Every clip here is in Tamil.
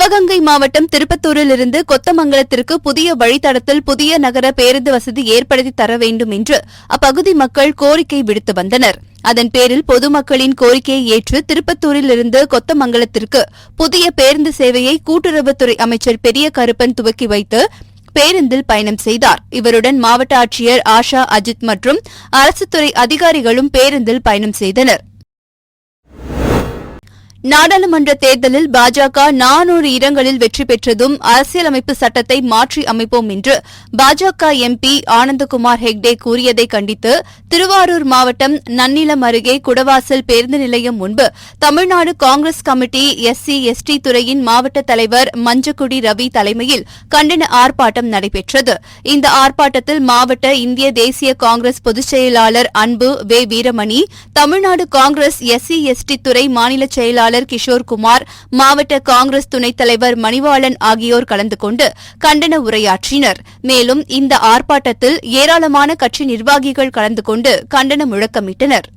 சிவகங்கை மாவட்டம் திருப்பத்தூரிலிருந்து கொத்தமங்கலத்திற்கு புதிய வழித்தடத்தில் புதிய நகர பேருந்து வசதி ஏற்படுத்தி தர வேண்டும் என்று அப்பகுதி மக்கள் கோரிக்கை விடுத்து வந்தனர். அதன் பேரில் பொதுமக்களின் கோரிக்கையை ஏற்று திருப்பத்தூரிலிருந்து கொத்தமங்கலத்திற்கு புதிய பேருந்து சேவையை கூட்டுறவுத்துறை அமைச்சர் பெரிய கருப்பன் துவக்கி வைத்து பேருந்தில் பயணம் செய்தார். இவருடன் மாவட்ட ஆட்சியர் ஆஷா அஜித் மற்றும் அரசுத்துறை அதிகாரிகளும் பேருந்தில் பயணம் செய்தனர். நாடாளுமன்ற தேர்தலில் பாஜக 400 இடங்களில் வெற்றி பெற்றதும் அரசியலமைப்பு சட்டத்தை மாற்றி அமைப்போம் என்று பாஜக எம்பி ஆனந்தகுமார் ஹெக்டே கூறியதை கண்டித்து திருவாரூர் மாவட்டம் நன்னிலம் அருகே குடவாசல் பேருந்து நிலையம் முன்பு தமிழ்நாடு காங்கிரஸ் கமிட்டி SC/ST துறையின் மாவட்ட தலைவர் மஞ்சக்குடி ரவி தலைமையில் கண்டன ஆர்ப்பாட்டம் நடைபெற்றது. இந்த ஆர்ப்பாட்டத்தில் மாவட்ட இந்திய தேசிய காங்கிரஸ் பொதுச் செயலாளர் அன்பு வே வீரமணி, தமிழ்நாடு காங்கிரஸ் SC/ST துறை மாநில செயலாளர் கிஷோர்குமார், மாவட்ட காங்கிரஸ் துணைத் தலைவர் மணிவாளன் ஆகியோர் கலந்து கொண்டு கண்டன உரையாற்றினர். மேலும் இந்த ஆர்ப்பாட்டத்தில் ஏராளமான கட்சி நிர்வாகிகள் கலந்து கொண்டு கண்டன முழக்கமிட்டனர்.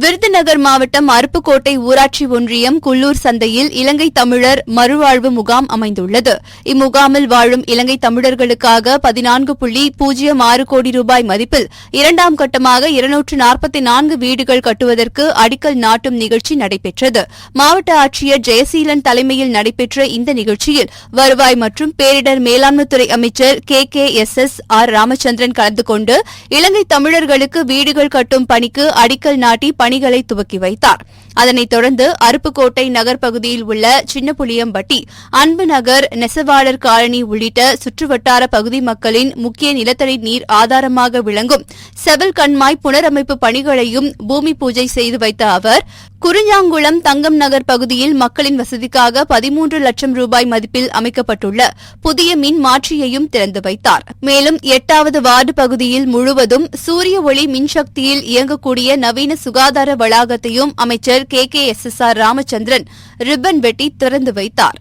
விருதுநகர் மாவட்டம் அருப்புக்கோட்டை ஊராட்சி ஒன்றியம் குள்ளூர் சந்தையில் இலங்கை தமிழர் மறுவாழ்வு முகாம் அமைந்துள்ளது. இம்முகாமில் வாழும் இலங்கை தமிழர்களுக்காக 14.06 கோடி ரூபாய் மதிப்பில் இரண்டாம் கட்டமாக 244 வீடுகள் கட்டுவதற்கு அடிக்கல் நாட்டும் நிகழ்ச்சி நடைபெற்றது. மாவட்ட ஆட்சியர் ஜெயசீலன் தலைமையில் நடைபெற்ற இந்த நிகழ்ச்சியில் வருவாய் மற்றும் பேரிடர் மேலாண்மைத்துறை அமைச்சர் KKSSR ராமச்சந்திரன் கலந்து கொண்டு இலங்கை தமிழர்களுக்கு வீடுகள் கட்டும் பணிக்கு அடிக்கல் நாட்டி பணிகளை துவக்கி வைத்தார். அதனைத் தொடர்ந்து அருப்புக்கோட்டை நகர் பகுதியில் உள்ள சின்னப்புளியம்பட்டி, அன்பு நகர், நெசவாளர் காலனி உள்ளிட்ட சுற்றுவட்டார பகுதி மக்களின் முக்கிய நிலத்தடி நீர் ஆதாரமாக விளங்கும் செவல் கண்மாய் புனரமைப்பு பணிகளையும் பூமி பூஜை செய்து வைத்த அவர் குறிஞ்சாங்குளம் தங்கம் நகர் பகுதியில் மக்களின் வசதிக்காக 13 லட்சம் ரூபாய் மதிப்பில் அமைக்கப்பட்டுள்ள புதிய மின் மாற்றியையும் திறந்து வைத்தார். மேலும் 8வது வார்டு பகுதியில் முழுவதும் சூரிய ஒளி மின்சக்தியில் இயங்கக்கூடிய நவீன சுகாதார வளாகத்தையும் அமைச்சர் KKSSR ராமச்சந்திரன் ரிப்பன் வெட்டி திறந்து வைத்தார்.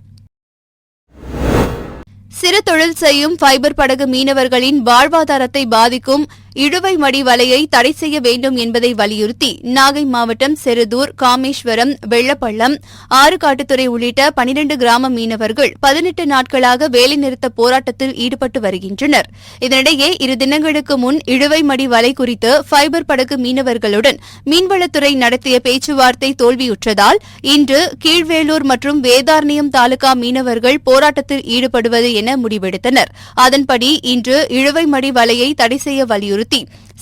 சிறு தொழில் செய்யும் ஃபைபர் படகு மீனவர்களின் வாழ்வாதாரத்தை பாதிக்கும் இழுவை மடி வலையை தடை செய்ய வேண்டும் என்பதை வலியுறுத்தி நாகை மாவட்டம் செருதூர், காமேஸ்வரம், வெள்ளப்பள்ளம், ஆறுகாட்டுத்துறை உள்ளிட்ட 12 கிராம மீனவர்கள் 18 நாட்களாக வேலைநிறுத்த போராட்டத்தில் ஈடுபட்டு வருகின்றனர். இதனிடையே 2 தினங்களுக்கு முன் இழுவை மடி வலை குறித்து ஃபைபர் படகு மீனவர்களுடன் மீன்வளத்துறை நடத்திய பேச்சுவார்த்தை தோல்வியுற்றதால் இன்று கீழ்வேலூர் மற்றும் வேதாரண்யம் தாலுகா மீனவர்கள் போராட்டத்தில் ஈடுபடுவது என முடிவெடுத்தனர். அதன்படி இன்று இழுவை மடி வலையை தடை செய்ய வலியுறுத்தி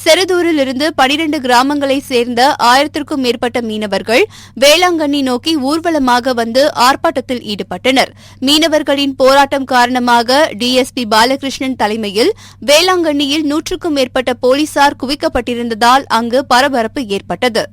செருதூரில் இருந்து 12 கிராமங்களைச் சேர்ந்த 1000க்கும் மேற்பட்ட மீனவர்கள் வேளாங்கண்ணி நோக்கி ஊர்வலமாக வந்து ஆர்ப்பாட்டத்தில் ஈடுபட்டனர். மீனவர்களின் போராட்டம் காரணமாக DSP பாலகிருஷ்ணன் தலைமையில் வேளாங்கண்ணியில் 100க்கும் மேற்பட்ட போலீசார் குவிக்கப்பட்டிருந்ததால் அங்கு பரபரப்பு ஏற்பட்டது.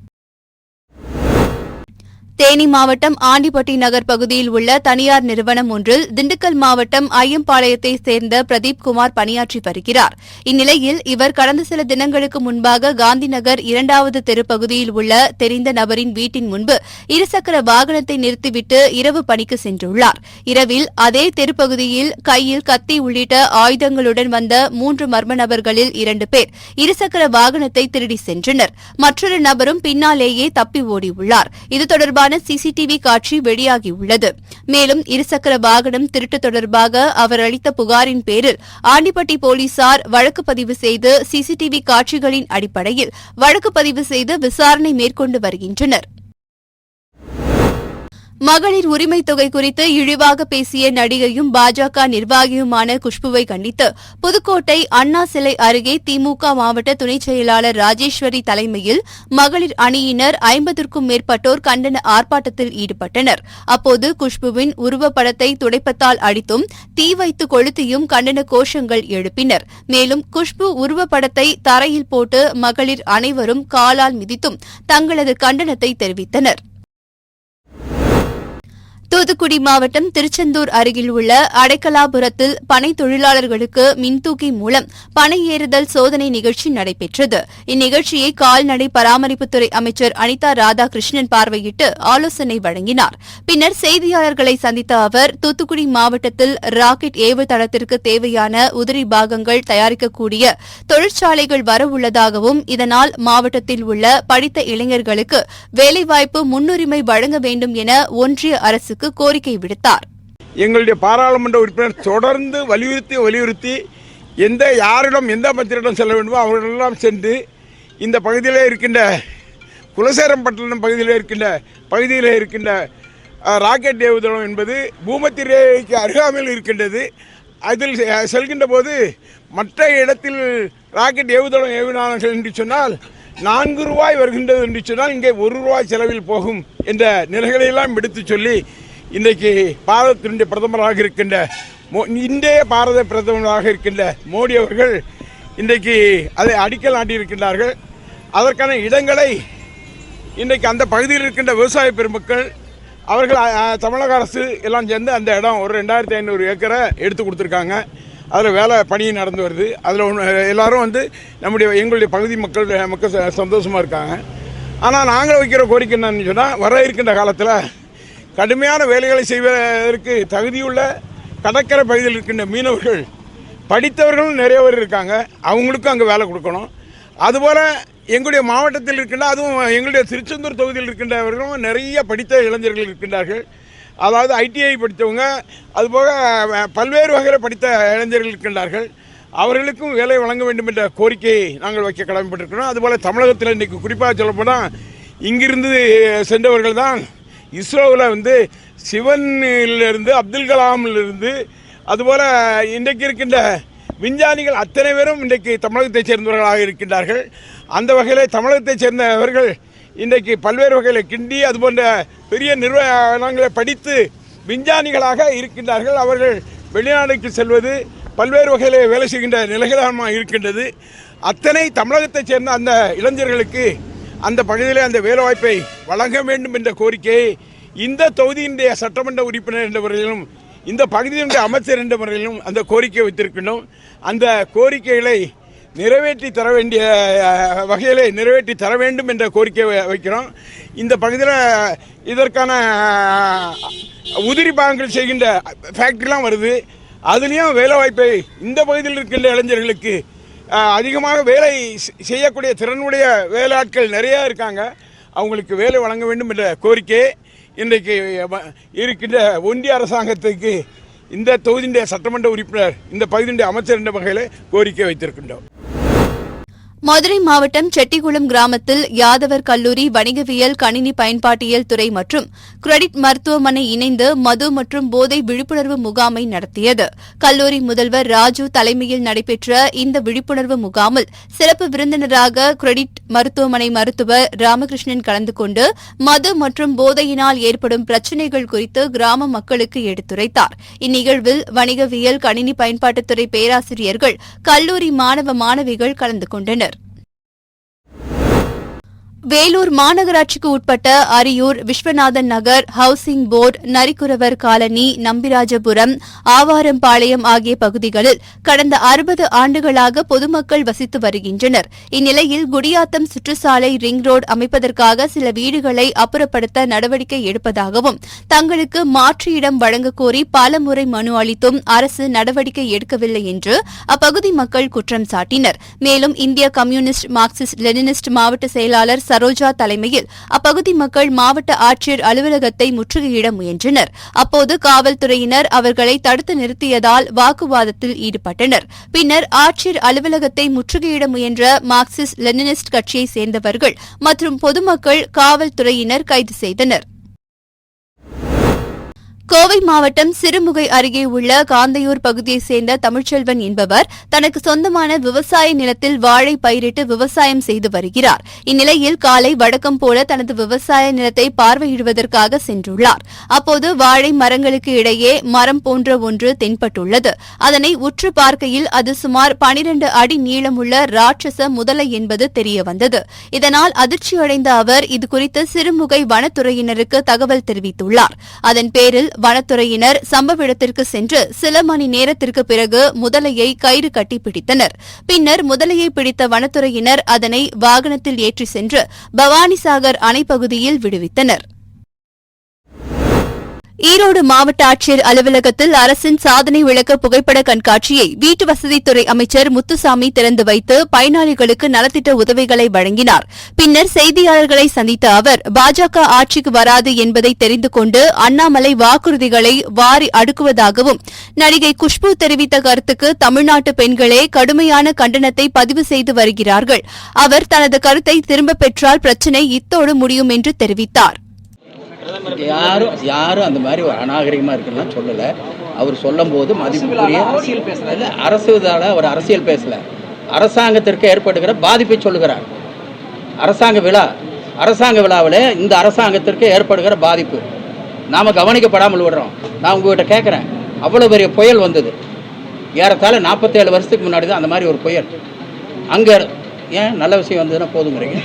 தேனி மாவட்டம் ஆண்டிப்பட்டி நகர் பகுதியில் உள்ள தனியார் நிறுவனம் ஒன்றில் திண்டுக்கல் மாவட்டம் ஐயம்பாளையத்தைச் சேர்ந்த பிரதீப் குமார் பணியாற்றி வருகிறார். இந்நிலையில் இவர் கடந்த சில தினங்களுக்கு முன்பாக காந்திநகர் 2வது தெரு பகுதியில் உள்ள தெரிந்த நபரின் வீட்டின் முன்பு இருசக்கர வாகனத்தை நிறுத்திவிட்டு இரவு பணிக்கு சென்றுள்ளார். இரவில் அதே தெருப்பகுதியில் கையில் கத்தி உள்ளிட்ட ஆயுதங்களுடன் வந்த 3 மர்ம நபர்களில் 2 பேர் இருசக்கர வாகனத்தை திருடி சென்றனர். மற்றொரு நபரும் பின்னாலேயே தப்பி ஓடியுள்ளார். இது தொடர்பான சிசிடிவி காட்சி வெளியாகியுள்ளது. மேலும் இருசக்கர வாகனம் திருட்டு தொடர்பாக அவர் அளித்த புகாரின் பேரில் ஆண்டிப்பட்டி போலீசார் வழக்கு பதிவு செய்து சிசிடிவி காட்சிகளின் அடிப்படையில் வழக்கு பதிவு செய்து விசாரணை மேற்கொண்டு வருகின்றனர். மகளிர் உரிமை தொகை குறித்து இழிவாக பேசிய நடிகையும் பாஜக நிர்வாகியுமான குஷ்புவை கண்டித்து புதுக்கோட்டை அண்ணா சிலை அருகே திமுக மாவட்ட துணைச் செயலாளர் ராஜேஸ்வரி தலைமையில் மகளிர் அணியினர் 50க்கும் மேற்பட்டோர் கண்டன ஆர்ப்பாட்டத்தில் ஈடுபட்டனர். அப்போது குஷ்புவின் உருவப்படத்தை துடைப்பத்தால் அடித்தும் தீ வைத்து கொளுத்தியும் கண்டன கோஷங்கள் எழுப்பினர். மேலும் குஷ்பு உருவப்படத்தை தரையில் போட்டு மகளிர் அனைவரும் காலால் மிதித்தும் தங்களது கண்டனத்தை தெரிவித்தனர். தூத்துக்குடி மாவட்டம் திருச்செந்தூர் அருகில் உள்ள அடைக்கலாபுரத்தில் பனை தொழிலாளர்களுக்கு மின்தூக்கி மூலம் பனை ஏறுதல் சோதனை நிகழ்ச்சி நடைபெற்றது. இந்நிகழ்ச்சியை கால்நடை பராமரிப்புத்துறை அமைச்சர் அனிதா ராதாகிருஷ்ணன் பார்வையிட்டு ஆலோசனை வழங்கினார். பின்னர் செய்தியாளர்களை சந்தித்த அவர் தூத்துக்குடி மாவட்டத்தில் ராக்கெட் ஏவுதளத்திற்கு தேவையான உதிரி பாகங்கள் தயாரிக்கக்கூடிய தொழிற்சாலைகள் வரவுள்ளதாகவும் இதனால் மாவட்டத்தில் உள்ள படித்த இளைஞர்களுக்கு வேலைவாய்ப்பு முன்னுரிமை வழங்க வேண்டும் என ஒன்றிய அரசுக்கு கோரிக்கை விடுத்தார். எங்களுடைய பாராளுமன்ற உறுப்பினர் தொடர்ந்து வலியுறுத்தி யாரிடம் எந்த மந்திரிடம் செல்ல வேண்டுமோ அவர்களெல்லாம் சென்று இந்த பகுதியிலே இருக்கின்ற குலசேரம்பட்டினம் பகுதியில் இருக்கின்ற ராக்கெட் ஏவுதளம் என்பது பூமத்திய ரேகைக்கு அருகாமையில் இருக்கின்றது. அதில் செல்கின்ற போது மற்ற இடத்தில் ராக்கெட் ஏவுதளம் ஏவினார்கள் என்று சொன்னால் ₹4 வருகின்றது என்று சொன்னால் இங்கே ₹1 செலவில் போகும் என்ற நிலைகளையெல்லாம் எடுத்து சொல்லி இன்றைக்கு பாரதத்தினுடைய பிரதமராக இருக்கின்ற இந்திய பாரத பிரதமராக இருக்கின்ற மோடி அவர்கள் இன்றைக்கு அதை அடிக்கல் நாட்டியிருக்கின்றார்கள். அதற்கான இடங்களை இன்றைக்கு அந்த பகுதியில் இருக்கின்ற விவசாய பெருமக்கள் அவர்கள் தமிழக அரசு எல்லாம் சேர்ந்து அந்த இடம் ஒரு 2500 ஏக்கரை எடுத்து கொடுத்துருக்காங்க. அதில் வேலை பணி நடந்து வருது. அதில் எல்லாரும் எங்களுடைய பகுதி மக்கள் சந்தோஷமாக இருக்காங்க. ஆனால் நாங்கள் வைக்கிற கோரிக்கை என்னன்னு சொன்னால் வர இருக்கின்ற காலத்தில் கடுமையான வேலைகளை செய்வதற்கு தகுதியுள்ள கடற்கரை பகுதியில் இருக்கின்ற மீனவர்கள் படித்தவர்களும் நிறைய பேர் இருக்காங்க. அவங்களுக்கும் அங்கே வேலை கொடுக்கணும். அதுபோல் எங்களுடைய மாவட்டத்தில் இருக்கின்ற அதுவும் எங்களுடைய திருச்செந்தூர் தொகுதியில் இருக்கின்றவர்களும் நிறைய படித்த இளைஞர்கள் இருக்கின்றார்கள். அதாவது ஐடிஐ படித்தவங்க அதுபோக பல்வேறு வகையில் படித்த இளைஞர்கள் இருக்கின்றார்கள். அவர்களுக்கும் வேலை வழங்க வேண்டும் என்ற கோரிக்கையை நாங்கள் வைக்க கடமைப்பட்டிருக்கிறோம். அதுபோல் தமிழகத்தில் இன்றைக்கு குறிப்பாக சொல்லப்போனால் இங்கிருந்து சென்றவர்கள் தான் இஸ்ரோவில் சிவனிலிருந்து அப்துல் கலாமிலிருந்து அதுபோல் இன்றைக்கு இருக்கின்ற விஞ்ஞானிகள் அத்தனை பேரும் இன்றைக்கு தமிழகத்தைச் சேர்ந்தவர்களாக இருக்கின்றார்கள். அந்த வகையில் தமிழகத்தைச் சேர்ந்தவர்கள் இன்றைக்கு பல்வேறு வகையில் கிண்டி அதுபோன்ற பெரிய நிறுவனங்களை படித்து விஞ்ஞானிகளாக இருக்கின்றார்கள். அவர்கள் வெளிநாடுக்கு செல்வது பல்வேறு வகையில் வேலை செய்கின்ற நிலைகளாக இருக்கின்றது. அத்தனை தமிழகத்தைச் சேர்ந்த அந்த இளைஞர்களுக்கு அந்த பகுதியில் அந்த வேலைவாய்ப்பை வழங்க வேண்டும் என்ற கோரிக்கையை இந்த தொகுதியினுடைய சட்டமன்ற உறுப்பினர் என்ற முறையிலும் இந்த பகுதியினுடைய அமைச்சர் என்ற முறையிலும் அந்த கோரிக்கை வைத்திருக்கின்றோம். அந்த கோரிக்கைகளை நிறைவேற்றி தர வேண்டிய வகையிலே நிறைவேற்றி தர வேண்டும் என்ற கோரிக்கை வைக்கிறோம். இந்த பகுதியில் இதற்கான உதிரி பாகங்கள் செய்கின்ற ஃபேக்ட்ரிலாம் வருது. அதுலேயும் வேலைவாய்ப்பை இந்த பகுதியில் இருக்கின்ற இளைஞர்களுக்கு அதிகமாக வேலை செய்யக்கூடிய திறனுடைய வேலையாட்கள் நிறையா இருக்காங்க. அவங்களுக்கு வேலை வழங்க வேண்டும் என்ற கோரிக்கை இன்றைக்கு இருக்கின்ற ஒன்றிய அரசாங்கத்துக்கு இந்த தொகுதியுடைய சட்டமன்ற உறுப்பினர் இந்த பகுதியுடைய அமைச்சர் என்ற வகையில் கோரிக்கை வைத்திருக்கின்றோம். மதுரை மாவட்டம் செட்டிகுளம் கிராமத்தில் யாதவர் கல்லூரி வணிகவியல் கணினி பயன்பாட்டியல் துறை மற்றும் கிரெடிட் மருத்துவமனை இணைந்து மது மற்றும் போதை விழிப்புணர்வு முகாமை நடத்தியது. கல்லூரி முதல்வர் ராஜு தலைமையில் நடைபெற்ற இந்த விழிப்புணர்வு முகாமில் சிறப்பு விருந்தினராக கிரெடிட் மருத்துவமனை மருத்துவர் ராமகிருஷ்ணன் கலந்து கொண்டு மது மற்றும் போதையினால் ஏற்படும் பிரச்சினைகள் குறித்து கிராம மக்களுக்கு எடுத்துரைத்தார். இந்நிகழ்வில் வணிகவியல் கணினி பயன்பாட்டுத்துறை பேராசிரியர்கள் கல்லூரி மாணவ மாணவிகள் கலந்து கொண்டனர். வேலூர் மாநகராட்சிக்கு உட்பட்ட அரியூர், விஸ்வநாதன் நகர், ஹவுசிங் போர்டு, நரிக்குறவர் காலனி, நம்பிராஜபுரம், ஆவாரம்பாளையம் ஆகிய பகுதிகளில் கடந்த 60 ஆண்டுகளாக பொதுமக்கள் வசித்து வருகின்றனர். இந்நிலையில் குடியாத்தம் சுற்றுச்சாலை ரிங் ரோடு அமைப்பதற்காக சில வீடுகளை அப்புறப்படுத்த நடவடிக்கை எடுப்பதாகவும் தங்களுக்கு மாற்று இடம் வழங்கக் கோரி பல முறை மனு அளித்தும் அரசு நடவடிக்கை எடுக்கவில்லை என்று அப்பகுதி மக்கள் குற்றம் சாட்டினர். மேலும் இந்திய கம்யூனிஸ்ட் மார்க்சிஸ்ட் லெனினிஸ்ட் மாவட்ட செயலாளர் சரோஜா தலைமையில் அப்பகுதி மக்கள் மாவட்ட ஆட்சியர் அலுவலகத்தை முற்றுகையிட முயன்றனர். அப்போது காவல்துறையினர் அவர்களை தடுத்து நிறுத்தியதால் வாக்குவாதத்தில் ஈடுபட்டனர். பின்னர் ஆட்சியர் அலுவலகத்தை முற்றுகையிட முயன்ற மார்க்சிஸ்ட் லெனினிஸ்ட் கட்சியைச் சேர்ந்தவர்கள் மற்றும் பொதுமக்கள் காவல்துறையினர் கைது செய்தனர். கோவை மாவட்டம் சிறுமுகை அருகே உள்ள காந்தையூர் பகுதியைச் சேர்ந்த தமிழ்ச்செல்வன் என்பவர் தனக்கு சொந்தமான விவசாய நிலத்தில் வாழை பயிரிட்டு விவசாயம் செய்து வருகிறார். இந்நிலையில் காலை வழக்கம் போல தனது விவசாய நிலத்தை பார்வையிடுவதற்காக சென்றுள்ளார். அப்போது வாழை மரங்களுக்கு இடையே மரம் போன்ற ஒன்று தென்பட்டுள்ளது. அதனை உற்று பார்க்கையில் அது சுமார் 12 அடி நீளமுள்ள ராட்சச முதலை என்பது தெரியவந்தது. இதனால் அதிர்ச்சியடைந்த அவர் இதுகுறித்து சிறுமுகை வனத்துறையினருக்கு தகவல் தெரிவித்துள்ளார். அதன் பேரில் வனத்துறையினர் சம்பவ இடத்திற்கு சென்று சில மணி நேரத்திற்கு பிறகு முதலையை கயிறு கட்டி பிடித்தனர். பின்னர் முதலையை பிடித்த வனத்துறையினர் அதனை வாகனத்தில் ஏற்றி சென்று பவானிசாகர் அணை பகுதியில் விடுவித்தனர். ஈரோடு மாவட்ட ஆட்சியர் அலுவலகத்தில் அரசின் சாதனை விளக்க புகைப்பட கண்காட்சியை வீட்டு வசதித்துறை அமைச்சர் முத்துசாமி திறந்து வைத்து பயனாளிகளுக்கு நலத்திட்ட உதவிகளை வழங்கினார். பின்னர் செய்தியாளர்களை சந்தித்த அவர் பாஜக ஆட்சிக்கு வராது என்பதை தெரிந்து கொண்டு அண்ணாமலை வாக்குறுதிகளை வாரி அடுக்குவதாகவும் நடிகை குஷ்பு தெரிவித்த கருத்துக்கு தமிழ்நாட்டு பெண்களே கடுமையான கண்டனத்தை பதிவு செய்து வருகிறார்கள். அவர் தனது கருத்தை திரும்பப் பெற்றால் பிரச்சினை இத்தோடு முடியும் என்று தெரிவித்தார். யாரும் அந்த மாதிரி ஒரு அநாகரிகமாக இருக்குன்னு சொல்லலை. அவர் சொல்லும் போது மதிப்புக்குரிய அரசுதால அவர் அரசியல் பேசலை, அரசாங்கத்திற்கு ஏற்படுகிற பாதிப்பை சொல்லுகிறார். அரசாங்க விழாவில் இந்த அரசாங்கத்திற்கு ஏற்படுகிற பாதிப்பு நாம் கவனிக்கப்படாமல் விடுறோம். நான் உங்ககிட்ட கேட்குறேன், அவ்வளோ பெரிய புயல் வந்தது, ஏறத்தாழ 47 வருஷத்துக்கு முன்னாடி தான் அந்த மாதிரி ஒரு புயல். அங்கே ஏன் நல்ல விஷயம் வந்ததுன்னா போதுங்கிறீங்க?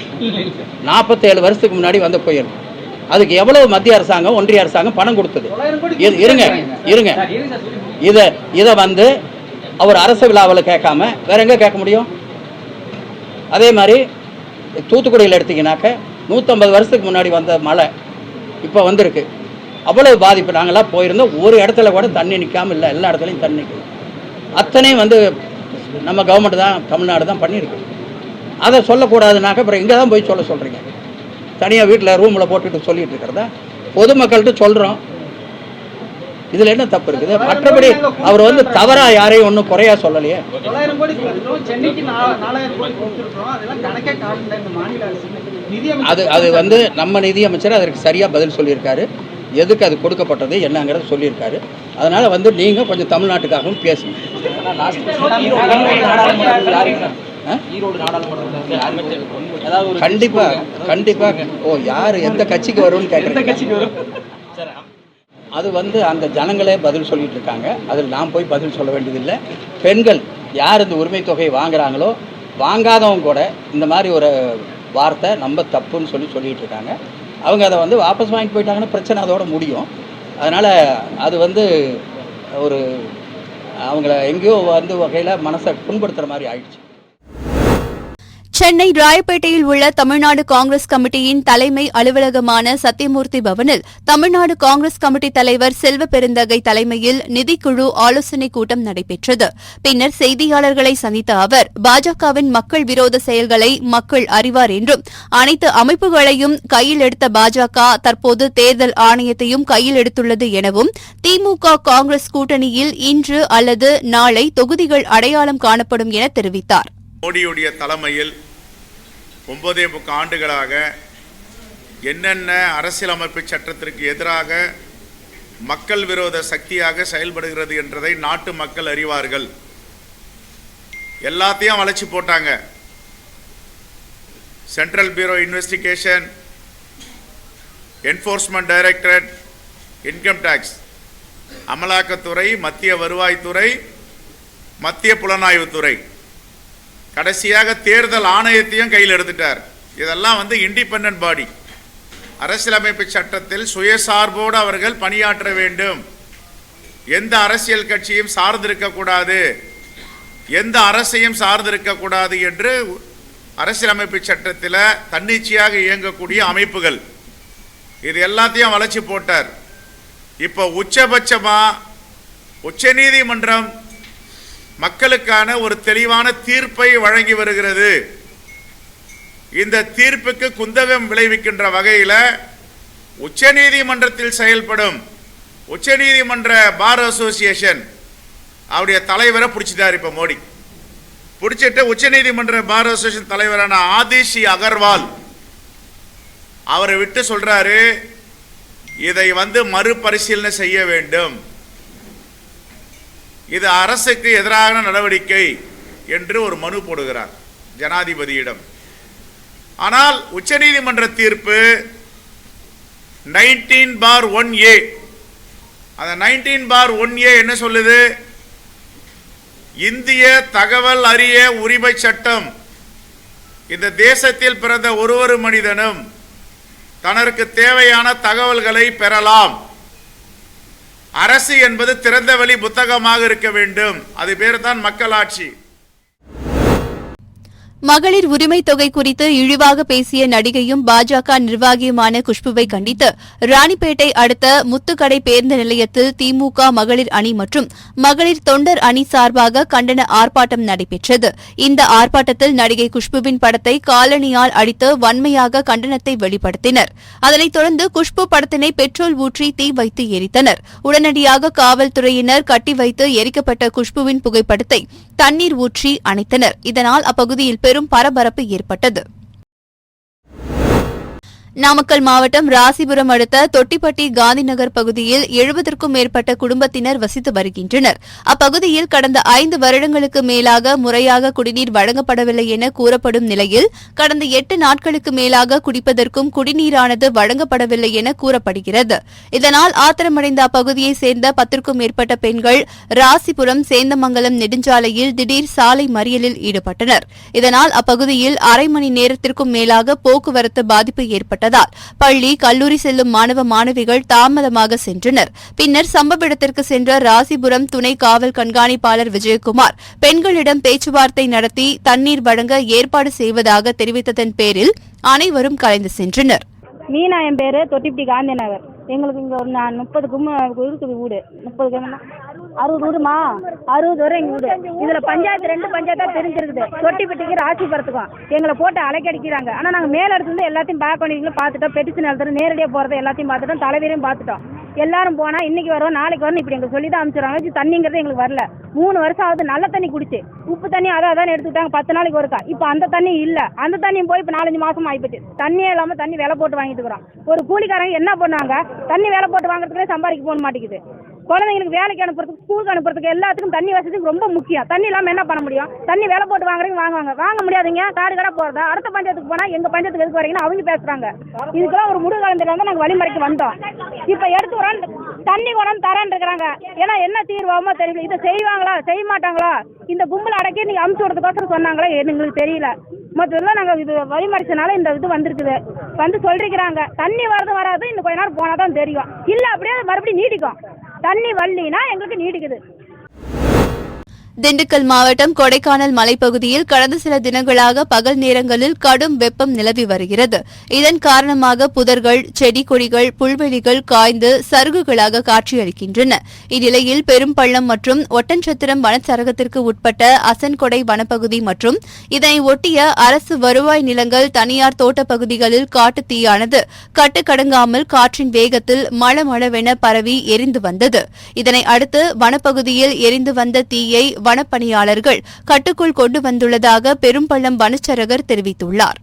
47 வருஷத்துக்கு முன்னாடி வந்த புயல், அதுக்கு எவ்வளவு மத்திய அரசாங்கம் ஒன்றிய அரசாங்கம் பணம் கொடுத்தது? இருங்க இதை வந்து அவர் அரசு விழாவில் கேட்காம வேற எங்க கேட்க முடியும்? அதே மாதிரி தூத்துக்குடியில் எடுத்தீங்கன்னாக்க 150 வருஷத்துக்கு முன்னாடி வந்த மழை இப்போ வந்திருக்கு, அவ்வளவு பாதிப்பு. நாங்களாம் போயிருந்தோம், ஒரு இடத்துல கூட தண்ணி நிற்காமல் இல்லை, எல்லா இடத்துலையும் தண்ணி நிற்குது. அத்தனையும் வந்து நம்ம கவர்மெண்ட் தான், தமிழ்நாடு தான் பண்ணியிருக்கு. அதை சொல்லக்கூடாதுனாக்க அப்புறம் இங்கே தான் போய் சொல்கிறீங்க. தனியாக வீட்டில் ரூமில் போட்டுட்டு சொல்லிட்டு இருக்கிறதா? பொதுமக்கள்கிட்ட சொல்கிறோம், இதில் என்ன தப்பு இருக்குது? மற்றபடி அவர் வந்து தவறாக யாரையும் ஒன்றும் குறையா சொல்லலையே. அது வந்து நம்ம நிதியமைச்சர் அதற்கு சரியாக பதில் சொல்லியிருக்காரு, எதுக்கு அது கொடுக்கப்பட்டது என்னங்கிறத சொல்லியிருக்காரு. அதனால் வந்து நீங்கள் கொஞ்சம் தமிழ்நாட்டுக்காகவும் பேசுங்க. கண்டிப்பாக யார் எந்த கட்சிக்கு வரும்னு கேட்குறேன். அது வந்து அந்த ஜனங்களே பதில் சொல்லிட்டு இருக்காங்க, அதில் நான் போய் பதில் சொல்ல வேண்டியதில்லை. பெண்கள் யார் இந்த உரிமை தொகையை வாங்குறாங்களோ வாங்காதவங்க கூட இந்த மாதிரி ஒரு வார்த்தை நம்ம தப்புன்னு சொல்லிட்டு இருக்காங்க. அவங்க அதை வந்து வாபஸ் வாங்கிட்டு போயிட்டாங்கன்னா பிரச்சனை அதோட முடியும். அதனால் அது வந்து ஒரு அவங்கள எங்கேயோ வந்து வகையில் மனசை புண்படுத்துகிற மாதிரி ஆயிடுச்சு. சென்னை ராயப்பேட்டையில் உள்ள தமிழ்நாடு காங்கிரஸ் கமிட்டியின் தலைமை அலுவலகமான சத்தியமூர்த்தி பவனில் தமிழ்நாடு காங்கிரஸ் கமிட்டி தலைவர் செல்வ பெருந்தகை தலைமையில் நிதிக்குழு ஆலோசனைக் கூட்டம் நடைபெற்றது. பின்னர் செய்தியாளர்களை சந்தித்த அவர் பாஜகவின் மக்கள் விரோத செயல்களை மக்கள் அறிவார் என்றும் அனைத்து அமைப்புகளையும் கையில் எடுத்த பாஜக தற்போது தேர்தல் ஆணையத்தையும் கையில் எடுத்துள்ளது எனவும் திமுக காங்கிரஸ் கூட்டணியில் இன்று அல்லது நாளை தொகுதிகள் அடையாளம் காணப்படும் என தெரிவித்தார். மோடியுடைய தலைமையில் 9.25 ஆண்டுகளாக என்னென்ன அரசியலமைப்பு சட்டத்திற்கு எதிராக மக்கள் விரோத சக்தியாக செயல்படுகிறது என்றதை நாட்டு மக்கள் அறிவார்கள். எல்லாத்தையும் வளைச்சு போட்டாங்க. Central bureau investigation, enforcement directorate, income tax, அமலாக்கத்துறை, மத்திய வருவாய்த்துறை, மத்திய புலனாய்வுத்துறை, கடைசியாக தேர்தல் ஆணையத்தையும் கையில் எடுத்துட்டார். இதெல்லாம் வந்து இண்டிபெண்டன்ட் பாடி. அரசியலமைப்பு சட்டத்தில் சுயசார்போடு அவர்கள் பணியாற்ற வேண்டும். எந்த அரசியல் கட்சியும் சார்ந்திருக்கக்கூடாது, எந்த அரசையும் சார்ந்திருக்கக்கூடாது என்று அரசியலமைப்பு சட்டத்தில் தன்னிச்சையாக இயங்கக்கூடிய அமைப்புகள். இது எல்லாத்தையும் வளைச்சு போட்டார். இப்போ உச்சபட்சமாக உச்சநீதிமன்றம் மக்களுக்கான ஒரு தெளிவான தீர்ப்பை வழங்கி வருகிறது. இந்த தீர்ப்புக்கு குந்தகம் விளைவிக்கின்ற வகையில் உச்சநீதிமன்றத்தில் செயல்படும் உச்சநீதிமன்ற பார் அசோசியேஷன் அவருடைய தலைவரை பிடிச்சிட்டார். இப்போ மோடி பிடிச்சிட்டு உச்சநீதிமன்ற பார் அசோசியேஷன் தலைவரான ஆதிஷி அகர்வால் அவரை விட்டு சொல்றாரு, இதை மறுபரிசீலனை செய்ய வேண்டும். இது அரசுக்கு எதிரான நடவடிக்கை என்று ஒரு மனு போடுகிறார் ஜனாதிபதியிடம். ஆனால் உச்சநீதிமன்ற தீர்ப்பு 19/1A, அந்த 19/1A என்ன சொல்லுது? இந்திய தகவல் அறிய உரிமை சட்டம் இந்த தேசத்தில் பிறந்த ஒவ்வொரு மனிதனும் தனக்கு தேவையான தகவல்களை பெறலாம். அரசு என்பது திறந்தவெளி புத்தகமாக இருக்க வேண்டும். அது பேர் தான் மக்களாட்சி. மகளிர் உரிமை தொகை குறித்து இழிவாக பேசிய நடிகையும் பாஜக நிர்வாகியுமான குஷ்புவை கண்டித்து ராணிப்பேட்டை அடுத்த முத்துக்கடை பேருந்து நிலையத்தில் திமுக மகளிர் அணி மற்றும் மகளிர் தொண்டர் அணி சார்பாக கண்டன ஆர்ப்பாட்டம் நடைபெற்றது. இந்த ஆர்ப்பாட்டத்தில் நடிகை குஷ்புவின் படத்தை காலணியால் அடித்து வன்மையாக கண்டனத்தை வெளிப்படுத்தினர். அதனைத் தொடர்ந்து குஷ்பு படத்தினை பெட்ரோல் ஊற்றி தீ வைத்து எரித்தனர். உடனடியாக காவல்துறையினர் கட்டி வைத்து எரிக்கப்பட்ட குஷ்புவின் புகைப்படத்தை தண்ணீர் ஊற்றி அணைத்தனர். இதனால் அப்பகுதியில் பெரும் பரபரப்பு ஏற்பட்டது. நாமக்கல் மாவட்டம் ராசிபுரம் அடுத்த தொட்டிப்பட்டி காந்திநகர் பகுதியில் 70க்கும் மேற்பட்ட குடும்பத்தினர் வசித்து வருகின்றனர். அப்பகுதியில் கடந்த 5 வருடங்களுக்கு மேலாக முறையாக குடிநீர் வழங்கப்படவில்லை என கூறப்படும் நிலையில் கடந்த 8 நாட்களுக்கு மேலாக குடிப்பதற்கும் குடிநீரானது வழங்கப்படவில்லை என கூறப்படுகிறது. இதனால் ஆத்திரமடைந்த அப்பகுதியைச் சேர்ந்த 10க்கும் மேற்பட்ட பெண்கள் ராசிபுரம் சேந்தமங்கலம் நெடுஞ்சாலையில் திடீர் சாலை மறியலில் ஈடுபட்டனர். இதனால் அப்பகுதியில் அரை மணி நேரத்திற்கும் மேலாக போக்குவரத்து பாதிப்பு ஏற்பட்டது. பள்ளி கல்லூரி செல்லும் மாணவ மாணவிகள் தாமதமாக சென்றனர். பின்னர் சம்பவ இடத்திற்கு சென்ற ராசிபுரம் துணை காவல் கண்காணிப்பாளர் விஜயகுமார் பெண்களிடம் பேச்சுவார்த்தை நடத்தி தண்ணீர் வழங்க ஏற்பாடு செய்வதாக தெரிவித்ததன் பேரில் அனைவரும் கலைந்து சென்றனர். மீனா என் பேர், தொட்டிப்பட்டி காந்தி நகர். எங்களுக்கு இங்கே ஒரு 30க்கும் இருக்குது வீடு. 60 வீடுமா, 60 வரை எங்கள் வீடு. இதில் பஞ்சாயத்து 2 பஞ்சாயத்தாக தெரிஞ்சிருக்குது. தொட்டிப்பட்டிக்கு ராசிபுரத்துக்கும் எங்களை போட்டு அலைக்கடிக்கிறாங்க. ஆனால் நாங்கள் மேலே இருந்து எல்லாத்தையும் பார்த்துட்டோம். பெட்டிஷன் எழுதுறது, நேரடியாக போகிறது எல்லாத்தையும் பார்த்துட்டோம். தலைவரையும் பார்த்துட்டோம். எல்லாரும் போனால் இன்னைக்கு வரும் நாளைக்கு வரும் இப்படி எங்களுக்கு சொல்லி தான் அனுப்பிச்சுறாங்க. தண்ணிங்கிறது எங்களுக்கு வரல. 3 வருஷம் ஆகுது. நல்ல தண்ணி குடிச்சு உப்பு தண்ணி அதான் எடுத்துக்கிட்டாங்க 10 நாளைக்கு ஒருக்கா. இப்போ அந்த தண்ணி இல்லை. அந்த தண்ணியும் போய் இப்போ 4-5 மாசம் ஆகிப்போச்சு. தண்ணியே இல்லாமல் தண்ணி விலை போட்டு வாங்கிட்டு இருக்கிறோம். ஒரு கூலிக்காரங்க என்ன பண்ணுவாங்க? தண்ணி வேலை போட்டு வாங்குறதுக்குள்ளே சம்பாதிக்க போக மாட்டேங்குது. குழந்தைங்களுக்கு வேலைக்கு அனுப்புறதுக்கு, ஸ்கூலுக்கு அனுப்புறதுக்கு எல்லாத்துக்கும் தண்ணி வசதிக்கு ரொம்ப முக்கியம். தண்ணி இல்லாமல் என்ன பண்ண முடியும்? தண்ணி வேலை போட்டு வாங்குறவங்க வாங்க முடியாதுங்க. காடு கடை போகிறதா அடுத்த பஞ்சாயத்துக்கு போனால் எங்கள் பஞ்சாயத்துக்கு எதுக்கு வரீங்கன்னு அவங்க பேசுகிறாங்க. இதுக்கெல்லாம் ஒரு முடிவு கலந்துட்டு நாங்கள் வழிமுறைக்கு வந்தோம். இப்போ எடுத்து வரோம், தண்ணி கொண்டாந்து தரேன் இருக்கிறாங்க. ஏன்னா என்ன தீர்வாமோ தெரியல. இதை செய்வாங்களா செய்ய மாட்டாங்களா? இந்த கும்பல் அடக்கி நீங்கள் அமுச்சு விடுறதுக்கோசரம் சொன்னாங்களா எங்களுக்கு தெரியல. மொத்தத்தில் நாங்கள் இது வழிமறிச்சனால இந்த இது வந்திருக்குது. சொல்லிருக்கிறாங்க தண்ணி வரது வராது, இன்னும் கொஞ்ச நேரம் போனால் தான் தெரியும். இல்லை அப்படியே மறுபடியும் நீடிக்கும். தண்ணி வரலினா எங்களுக்கு நீடிக்குது. திண்டுக்கல் மாவட்டம் கொடைக்கானல் மலைப்பகுதியில் கடந்த சில தினங்களாக பகல் நேரங்களில் கடும் வெப்பம் நிலவி வருகிறது. இதன் காரணமாக புதர்கள், செடி கொடிகள், புல்வெளிகள் காய்ந்து சருகுகளாக காட்சியளிக்கின்றன. இந்நிலையில் பெரும்பள்ளம் மற்றும் ஒட்டன்சத்திரம் வனச்சரகத்திற்கு உட்பட்ட அசன்கொடை வனப்பகுதி மற்றும் இதனை ஒட்டிய அரசு வருவாய் நிலங்கள், தனியார் தோட்டப் பகுதிகளில் காட்டுத் தீயானது கட்டுக்கடங்காமல் காற்றின் வேகத்தில் மளமளவென பரவி எரிந்து வந்தது. இதனை அடுத்து வனப்பகுதியில் எரிந்து வந்த தீயை வனப்பணியாளர்கள் கட்டுக்குள் கொண்டு வந்துள்ளதாக பெரும்பள்ளம் வனச்சரகர் தெரிவித்துள்ளார்.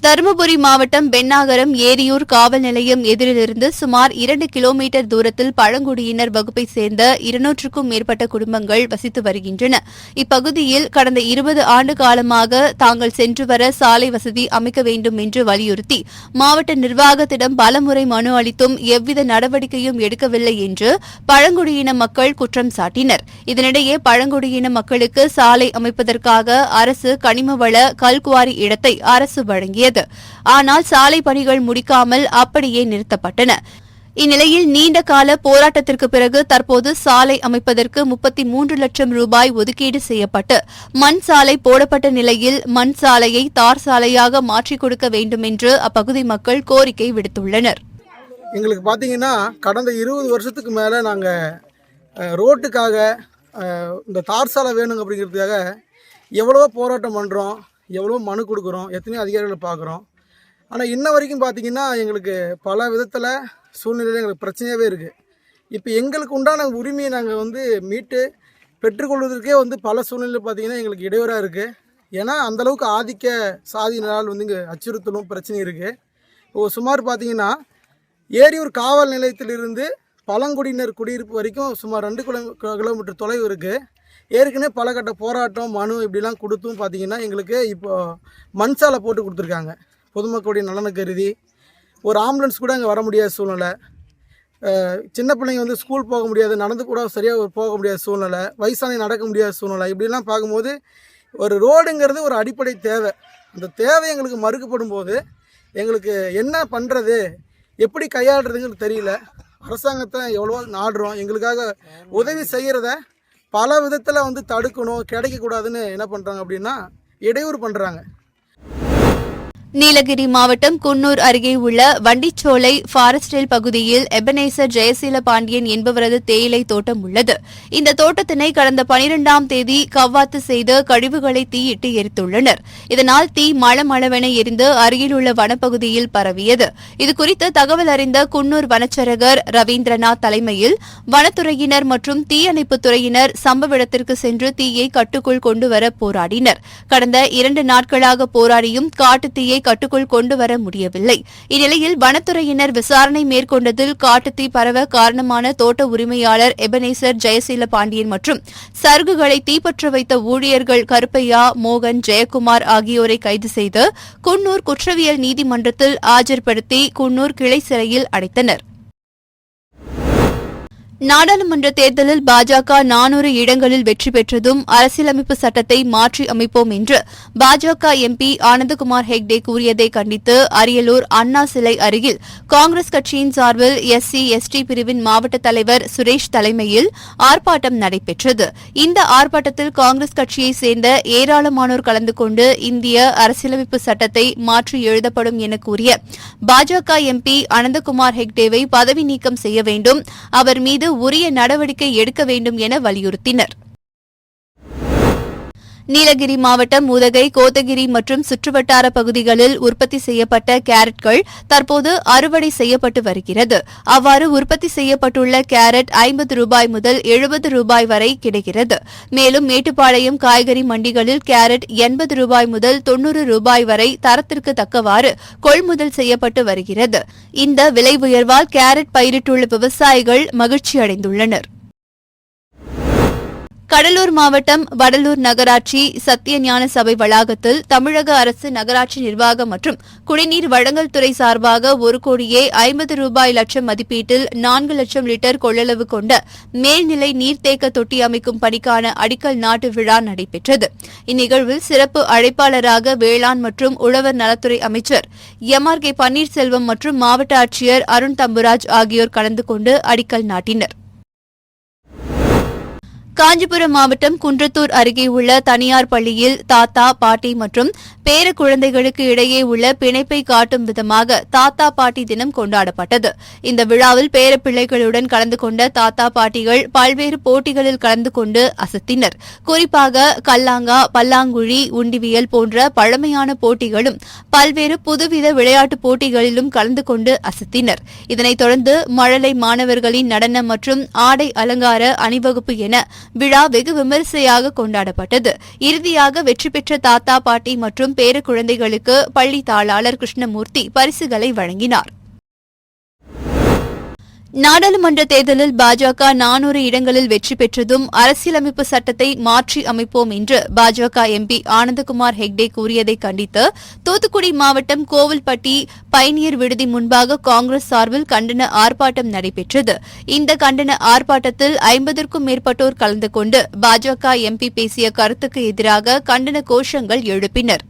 தருமபுரி மாவட்டம் பென்னாகரம் ஏரியூர் காவல் நிலையம் எதிரிலிருந்து சுமார் 2 கிலோமீட்டர் தூரத்தில் பழங்குடியினர் வகுப்பைச் சேர்ந்த 200க்கும் மேற்பட்ட குடும்பங்கள் வசித்து வருகின்றன. இப்பகுதியில் கடந்த 20 ஆண்டு காலமாக தாங்கள் சென்று வர சாலை வசதி அமைக்க வேண்டும் என்று வலியுறுத்தி மாவட்ட நிர்வாகத்திடம் பலமுறை மனு அளித்தும் எவ்வித நடவடிக்கையும் எடுக்கவில்லை என்று பழங்குடியின மக்கள் குற்றம் சாட்டினர். இதனிடையே பழங்குடியின மக்களுக்கு சாலை அமைப்பதற்காக அரசு கனிமவள கல்குவாரி இடத்தை அரசு வழங்கியது. ஆனால் சாலை பணிகள் முடிக்காமல் அப்படியே நிறுத்தப்பட்டன. இந்நிலையில் நீண்ட கால போராட்டத்திற்கு பிறகு தற்போது சாலை அமைப்பதற்கு 33 லட்சம் ரூபாய் ஒதுக்கீடு செய்யப்பட்டு மண் சாலை போடப்பட்ட நிலையில் மண் சாலையை தார் சாலையாக மாற்றிக் கொடுக்க வேண்டும் என்று அப்பகுதி மக்கள் கோரிக்கை விடுத்துள்ளனர். எங்களுக்கு பார்த்தீங்கன்னா கடந்த 20 வருஷத்துக்கு மேலே நாங்கள் ரோட்டுக்காக இந்த தார் சாலை வேணுங்க அப்படிங்கிறதுக்காக எவ்வளவோ போராட்டம் பண்ணுறோம், எவ்வளோ மனு கொடுக்குறோம், எத்தனையோ அதிகாரிகளை பார்க்குறோம். ஆனால் இன்ன வரைக்கும் பார்த்திங்கன்னா எங்களுக்கு பல விதத்தில் சூழ்நிலையில் எங்களுக்கு பிரச்சனையாகவே இருக்குது. இப்போ எங்களுக்கு உண்டான உரிமையை நாங்கள் மீட்டு பெற்றுக்கொள்வதற்கே பல சூழ்நிலையில் பார்த்திங்கன்னா எங்களுக்கு இடையூறாக இருக்குது. ஏன்னா அந்தளவுக்கு ஆதிக்க சாதியினால் இங்கே அச்சுறுத்தலும் பிரச்சனையும் இருக்குது. இப்போ சுமார் பார்த்திங்கன்னா ஏரியூர் காவல் நிலையத்திலிருந்து பழங்குடியினர் குடியிருப்பு வரைக்கும் சுமார் 2 கிலோமீட்டர் தொலைவு இருக்குது. ஏற்கனவே பல கட்ட போராட்டம் மனு இப்படிலாம் கொடுத்தும் பார்த்திங்கன்னா எங்களுக்கு இப்போது மண் சாலை போட்டு கொடுத்துருக்காங்க. பொதுமக்களுடைய நலனை கருதி ஒரு ஆம்புலன்ஸ் கூட அங்கே வர முடியாத சூழ்நிலை, சின்ன பிள்ளைங்க வந்து ஸ்கூல் போக முடியாது, நடந்து கூட சரியாக போக முடியாத சூழ்நிலை, வயசானவங்க நடக்க முடியாத சூழ்நிலை, இப்படிலாம் பார்க்கும்போது ஒரு ரோடுங்கிறது ஒரு அடிப்படை தேவை. அந்த தேவை எங்களுக்கு மறுக்கப்படும் போது எங்களுக்கு என்ன பண்ணுறது, எப்படி கையாளுறதுங்கிறது தெரியல. அரசாங்கத்தை எவ்வளோ நாடுறோம், எங்களுக்காக உதவி செய்கிறத பல விதத்தில் வந்து தடுக்கணும், கிடைக்கக்கூடாதுன்னு என்ன பண்ணுறாங்க அப்படின்னா இடையூறு பண்ணுறாங்க. நீலகிரி மாவட்டம் குன்னூர் அருகே உள்ள வண்டிச்சோலை ஃபாரஸ்டேல் பகுதியில் எபனேசர் ஜெயசீல பாண்டியன் என்பவரது தேயிலை தோட்டம் உள்ளது. இந்த தோட்டத்தினை கடந்த 12ஆம் தேதி கவ்வாத்து செய்து கழிவுகளை தீயிட்டு எரித்துள்ளனர். இதனால் தீ மளமளவென எரிந்து அருகில் உள்ள வனப்பகுதியில் பரவியது. இதுகுறித்து தகவல் அறிந்த குன்னூர் வனச்சரகர் ரவீந்திரநாத் தலைமையில் வனத்துறையினர் மற்றும் தீயணைப்புத் துறையினர் சம்பவ இடத்திற்கு சென்று தீயை கட்டுக்குள் கொண்டுவர போராடினர். கடந்த 2 நாட்களாக போராடியும் காட்டுத் தீயை கட்டுக்குள் கொண்டு வர முடியவில்லை. இந்நிலையில் வனத்துறையினர் விசாரணை மேற்கொண்டதில் காட்டுத்தீ பரவ காரணமான தோட்ட உரிமையாளர் எபனேசர் ஜெயசீல பாண்டியன் மற்றும் சருகுகளை தீப்பற்ற வைத்த ஊழியர்கள் கருப்பையா, மோகன், ஜெயக்குமார் ஆகியோரை கைது செய்து குன்னூர் குற்றவியல் நீதிமன்றத்தில் ஆஜர்படுத்தி குன்னூர் கிளை சிறையில் அடைத்தனர். நாடாளுமன்ற தேர்தலில் பாஜக 400 இடங்களில் வெற்றி பெற்றதும் அரசியலமைப்பு சட்டத்தை மாற்றி அமைப்போம் என்று பாஜக எம்பி ஆனந்தகுமார் ஹெக்டே கூறியதை கண்டித்து அரியலூர் அண்ணா சிலை அருகில் காங்கிரஸ் கட்சியின் சார்பில் SC/ST பிரிவின் மாவட்ட தலைவர் சுரேஷ் தலைமையில் ஆர்ப்பாட்டம் நடைபெற்றது. இந்த ஆர்ப்பாட்டத்தில் காங்கிரஸ் கட்சியைச் சேர்ந்த ஏராளமானோர் கலந்து கொண்டு இந்திய அரசியலமைப்பு சட்டத்தை மாற்றி எழுதப்படும் என கூறிய பாஜக எம்பி அனந்தகுமார் ஹெக்டேவை பதவி நீக்கம் செய்ய வேண்டும், அவர் மீது உரிய நடவடிக்கை எடுக்க வேண்டும் என வலியுறுத்தினர். நீலகிரி மாவட்டம் உதகை, கோத்தகிரி மற்றும் சுற்றுவட்டார பகுதிகளில் உற்பத்தி செய்யப்பட்ட கேரட்கள் தற்போது அறுவடை செய்யப்பட்டு வருகிறது. அவ்வாறு உற்பத்தி செய்யப்பட்டுள்ள கேரட் 50 ரூபாய் முதல் 70 ரூபாய் வரை கிடைக்கிறது. மேலும் மேட்டுப்பாளையம் காய்கறி மண்டிகளில் கேரட் 80 ரூபாய் முதல் 90 ரூபாய் வரை தரத்திற்கு தக்கவாறு கொள்முதல் செய்யப்பட்டு வருகிறது. இந்த விலை உயர்வால் கேரட் பயிரிட்டுள்ள விவசாயிகள் மகிழ்ச்சியடைந்துள்ளனர். கடலூர் மாவட்டம் வடலூர் நகராட்சி சத்தியஞான சபை வளாகத்தில் தமிழக அரசு நகராட்சி நிர்வாகம் மற்றும் குடிநீர் வழங்கல் துறை சார்பாக 1,50,00,000 ரூபாய் மதிப்பீட்டில் 4 லட்சம் லிட்டர் கொள்ளளவு கொண்ட மேல்நிலை நீர்த்தேக்க தொட்டி அமைக்கும் பணிக்கான அடிக்கல் நாட்டு விழா நடைபெற்றது. இந்நிகழ்வில் சிறப்பு அழைப்பாளராக வேளாண் மற்றும் உழவர் நலத்துறை அமைச்சர் MRK பன்னீர்செல்வம் மற்றும் மாவட்ட ஆட்சியர் அருண் தம்புராஜ் ஆகியோர் கலந்து கொண்டு அடிக்கல் நாட்டினர். காஞ்சிபுரம் மாவட்டம் குன்றத்தூர் அருகே உள்ள தனியார் பள்ளியில் தாத்தா, பாட்டி மற்றும் பேர குழந்தைகளுக்கு இடையே உள்ள பிணைப்பை காட்டும் விதமாக தாத்தா பாட்டி தினம் கொண்டாடப்பட்டது. இந்த விழாவில் பேரப்பிள்ளைகளுடன் கலந்து கொண்ட தாத்தா பாட்டிகள் பல்வேறு போட்டிகளில் கலந்து கொண்டு அசத்தினர். குறிப்பாக கல்லாங்கா, பல்லாங்குழி, உண்டிவியல் போன்ற பழமையான போட்டிகளும் பல்வேறு புதுவித விளையாட்டுப் போட்டிகளிலும் கலந்து கொண்டு அசத்தினர். இதனைத் தொடர்ந்து மழலை மாணவர்களின் நடனம் மற்றும் ஆடை அலங்கார அணிவகுப்பு என விழா வெகு விமரிசையாக கொண்டாடப்பட்டது. இறுதியாக வெற்றி பெற்ற தாத்தா, பாட்டி மற்றும் பேர குழந்தைகளுக்கு பள்ளி தாளாளர் கிருஷ்ணமூர்த்தி பரிசுகளை வழங்கினார். நாடாளுமன்ற தேர்தலில் பாஜக 400 இடங்களில் வெற்றி பெற்றதும் அரசியலமைப்பு சட்டத்தை மாற்றி அமைப்போம் என்று பாஜக எம்பி ஆனந்தகுமார் ஹெக்டே கூறியதை கண்டித்து தூத்துக்குடி மாவட்டம் கோவில்பட்டி பயணியர் விடுதி முன்பாக காங்கிரஸ் சார்பில் கண்டன ஆர்ப்பாட்டம் நடைபெற்றது. இந்த கண்டன ஆர்ப்பாட்டத்தில் 50க்கும் மேற்பட்டோர் கலந்து கொண்டு பாஜக எம்பி பேசிய கருத்துக்கு எதிராக கண்டன கோஷங்கள் எழுப்பினர்.